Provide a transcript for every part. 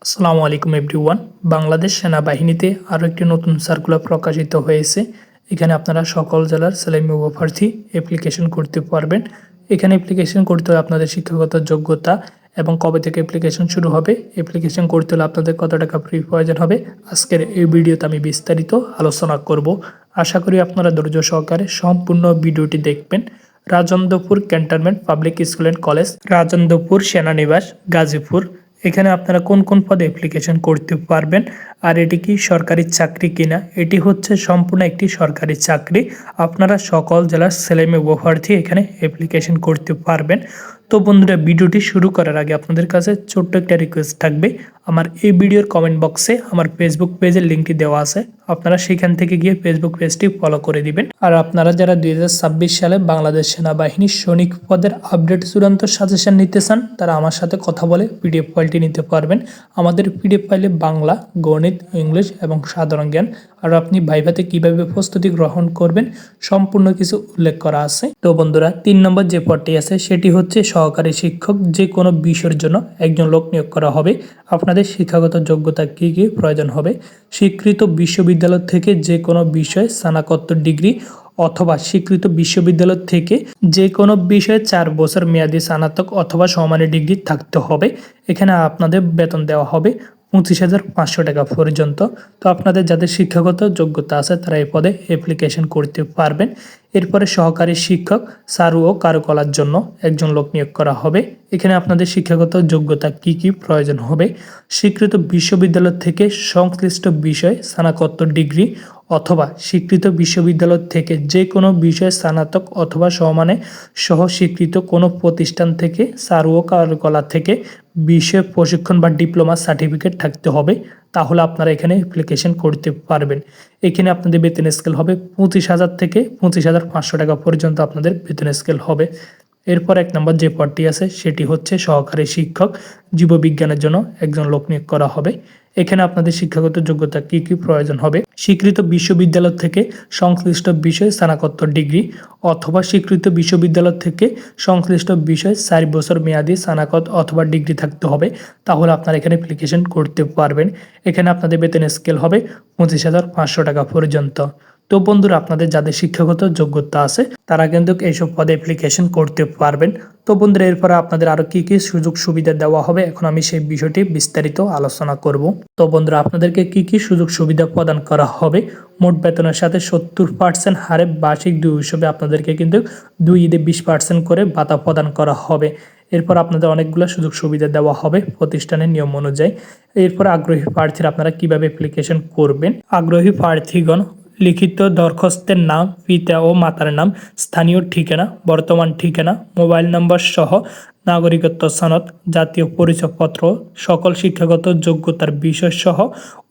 আসসালামু আলাইকুম এভরিওয়ান। বাংলাদেশ সেনাবাহিনীতে আরও একটি নতুন সার্কুলার প্রকাশিত হয়েছে। এখানে আপনারা সকল জেলার ছেলে-মেয়ে প্রার্থী অ্যাপ্লিকেশন করতে পারবেন। এখানে অ্যাপ্লিকেশন করতে হলে আপনাদের শিক্ষাগত যোগ্যতা এবং কবে থেকে অ্যাপ্লিকেশন শুরু হবে, অ্যাপ্লিকেশন করতে হলে আপনাদের কত টাকা ফি প্রয়োজন হবে, আজকের এই ভিডিওতে আমি বিস্তারিত আলোচনা করব। আশা করি আপনারা ধৈর্য সহকারে সম্পূর্ণ ভিডিওটি দেখবেন। Rajendrapur cantonment public school and college, Rajendrapur সেনানিবাস, গাজীপুর। এখানে আপনারা কোন কোন পদে অ্যাপ্লিকেশন করতে পারবেন আর এটি কি সরকারি চাকরি কিনা, এটি হচ্ছে সম্পূর্ণ একটি সরকারি চাকরি। আপনারা সকল জেলার ছেলেমেয়ে প্রার্থী এখানে অ্যাপ্লিকেশন করতে পারবেন। তো বন্ধুরা, ভিডিওটি শুরু করার আগে আপনাদের কাছে ছোট্ট একটা রিকোয়েস্ট থাকবে। আমার এই ভিডিওর কমেন্ট বক্সে আমার ফেসবুক পেজের লিঙ্কটি দেওয়া আছে, আপনারা সেখান থেকে গিয়ে ফেসবুক পেজটি ফলো করে দিবেন। আর আপনারা যারা 2026 সালে বাংলাদেশ সেনাবাহিনীর সৈনিক পদের আপডেট চূড়ান্ত সাজেশন নিতে চান, তারা আমার সাথে কথা বলে পিডিএফ ফাইলটি নিতে পারবেন। আমাদের পিডিএফ ফাইলে বাংলা, গণিত, ইংলিশ এবং সাধারণ জ্ঞান আর আপনি ভাইভাতে কিভাবে প্রস্তুতি গ্রহণ করবেন সম্পূর্ণ কিছু উল্লেখ করা আছে। তো বন্ধুরা, 3 নম্বর যে পদটি আছে সেটি হচ্ছে সহকারী শিক্ষক। যে কোনো বিষয়ের জন্য একজন লোক নিয়োগ করা হবে। আপনাদের শিক্ষাগত যোগ্যতা কী কী প্রয়োজন হবে: স্বীকৃত বিশ্ববিদ্যালয় থেকে যে কোনো বিষয়ে স্নাতকোত্তর ডিগ্রি অথবা স্বীকৃত বিশ্ববিদ্যালয় থেকে যে কোনো বিষয়ে 4 বছর মেয়াদী স্নাতক অথবা সমানের ডিগ্রি থাকতে হবে। এখানে আপনাদের বেতন দেওয়া হবে 25,500 টাকা পর্যন্ত। তো আপনাদের যাদের শিক্ষাগত যোগ্যতা আছে তারা এই পদে অ্যাপ্লিকেশন করতে পারবেন। এরপরে সহকারী শিক্ষক, চারু ও কারুকলার জন্য একজন লোক নিয়োগ করা হবে। এখানে আপনাদের শিক্ষাগত যোগ্যতা কি কি প্রয়োজন হবে: স্বীকৃত বিশ্ববিদ্যালয় থেকে সংশ্লিষ্ট বিষয়ে স্নাতকোত্তর ডিগ্রি অথবা স্বীকৃত বিশ্ববিদ্যালয় থেকে যে কোনো বিষয়ে স্নাতক অথবা সমানে সহ স্বীকৃত কোনো প্রতিষ্ঠান থেকে চারু ও কারুকলা থেকে বিষয় প্রশিক্ষণ বা ডিপ্লোমা সার্টিফিকেট থাকতে হবে, তাহলে আপনারা এখানে অ্যাপ্লিকেশন করতে পারবেন। এখানে আপনাদের বেতন স্কেল হবে 25,000 থেকে 25,500 টাকা পর্যন্ত আপনাদের বেতন স্কেল হবে। এরপর 1 নম্বর যে পদটি আছে সেটি হচ্ছে সহকারী শিক্ষক। জীববিজ্ঞানের জন্য একজন লোক নিয়োগ করা হবে। এখানে আপনাদের শিক্ষাগত যোগ্যতা কি কি প্রয়োজন হবে: স্বীকৃত বিশ্ববিদ্যালয় থেকে সংশ্লিষ্ট বিষয়ে স্নাতকোত্তর ডিগ্রি অথবা স্বীকৃত বিশ্ববিদ্যালয় থেকে সংশ্লিষ্ট বিষয়ে 4 বছর মেয়াদী স্নাতক অথবা ডিগ্রি থাকতে হবে, তাহলে আপনারা এখানে অ্যাপ্লিকেশন করতে পারবেন। এখানে আপনাদের বেতন স্কেল হবে 25,500 টাকা পর্যন্ত। তো বন্ধুরা, আপনাদের যাদের শিক্ষাগত যোগ্যতা আছে তারা কিন্তু এইসব পদে অ্যাপ্লিকেশন করতে পারবেন। তো বন্ধুরা, এরপরে আপনাদের আরও কী কী সুযোগ সুবিধা দেওয়া হবে এখন আমি সেই বিষয়টি বিস্তারিত আলোচনা করব। তো বন্ধুরা, আপনাদেরকে কি কি সুযোগ সুবিধা প্রদান করা হবে: মোট বেতনের সাথে 70% হারে বার্ষিক 2 উৎসবে আপনাদেরকে কিন্তু 2 ঈদে 20% করে ভাতা প্রদান করা হবে। এরপর আপনাদের অনেকগুলো সুযোগ সুবিধা দেওয়া হবে প্রতিষ্ঠানের নিয়ম অনুযায়ী। এরপর আগ্রহী প্রার্থীরা আপনারা কিভাবে অ্যাপ্লিকেশন করবেন: আগ্রহী প্রার্থীগণ লিখিত দরখাস্তের নাম, পিতা ও মাতার নাম, স্থানীয় ঠিকানা, বর্তমান ঠিকানা, মোবাইল নম্বর সহ নাগরিকত্ব সনদ, জাতীয় পরিচয়পত্র, সকল শিক্ষাগত যোগ্যতার বিষয় সহ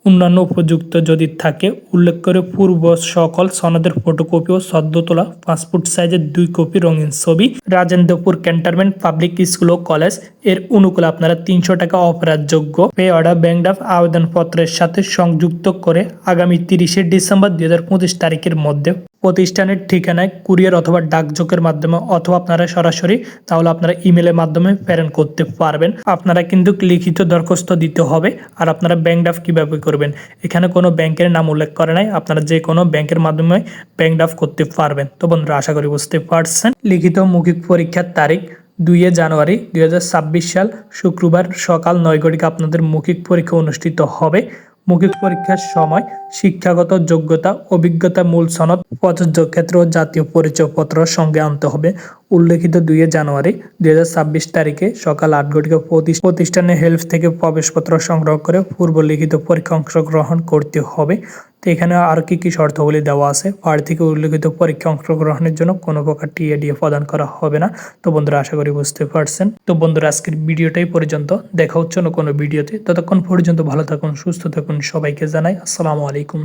অন্যান্য উপযুক্ত যদি থাকে উল্লেখ করে পূর্ব সকল সনদের ফটোকপি ও সদ্য তোলা পাসপোর্ট সাইজের 2 কপি রঙিন ছবি রাজেন্দ্রপুর ক্যান্টনমেন্ট পাবলিক স্কুল ও কলেজ এর অনুকূলে আপনারা 300 টাকা অপরাধযোগ্য পে অর্ডার ব্যাংক ড্রাফট আবেদনপত্রের সাথে সংযুক্ত করে আগামী 30শে ডিসেম্বর 2025 তারিখের মধ্যে প্রতিষ্ঠানের ঠিকানায় কুরিয়ার অথবা ডাকযোগের মাধ্যমে অথবা আপনারা সরাসরি তাহলে আপনারা ইমেলের মাধ্যমে প্রেরণ করতে পারবেন। আপনারা কিন্তু লিখিত দরখাস্ত দিতে হবে। আর আপনারা ব্যাংক ড্রাফট কীভাবে করবেন, এখানে কোনো ব্যাংকের নাম উল্লেখ করে নাই, আপনারা যে কোনো ব্যাংকের মাধ্যমে ব্যাংক ড্রাফট করতে পারবেন। তো বন্ধুরা, আশা করি বুঝতে পারছেন। লিখিত মৌখিক পরীক্ষার তারিখ 2 জানুয়ারি 2026 সাল শুক্রবার সকাল 9 ঘটিকা আপনাদের মৌখিক পরীক্ষা অনুষ্ঠিত হবে। মৌখিক পরীক্ষার সময় শিক্ষাগত যোগ্যতা, অভিজ্ঞতা, মূল সনদ, প্রযোজ্য ক্ষেত্র ও জাতীয় পরিচয়পত্র সঙ্গে আনতে হবে। উল্লেখিত 2 জানুয়ারি 2026 তারিখে সকাল 8 ঘটিকা প্রতিষ্ঠানের হেল্প থেকে প্রবেশপত্র সংগ্রহ করে পূর্ব লিখিত পরীক্ষা অংশগ্রহণ করতে হবে। তো এখানে আর কি কি শর্তাবলী দেওয়া আছে: প্রার্থীকে উল্লেখিত পরীক্ষা অংশগ্রহণের জন্য কোনো প্রকার টিএডিএ প্রদান করা হবে না। তো বন্ধুরা, আশা করি বুঝতে পারছেন। তো বন্ধুরা, আজকের ভিডিওটাই পর্যন্ত, দেখা হচ্ছে না কোনো ভিডিওতে। ততক্ষণ পর্যন্ত ভালো থাকুন, সুস্থ থাকুন। সবাইকে জানাই আসসালামু আলাইকুম।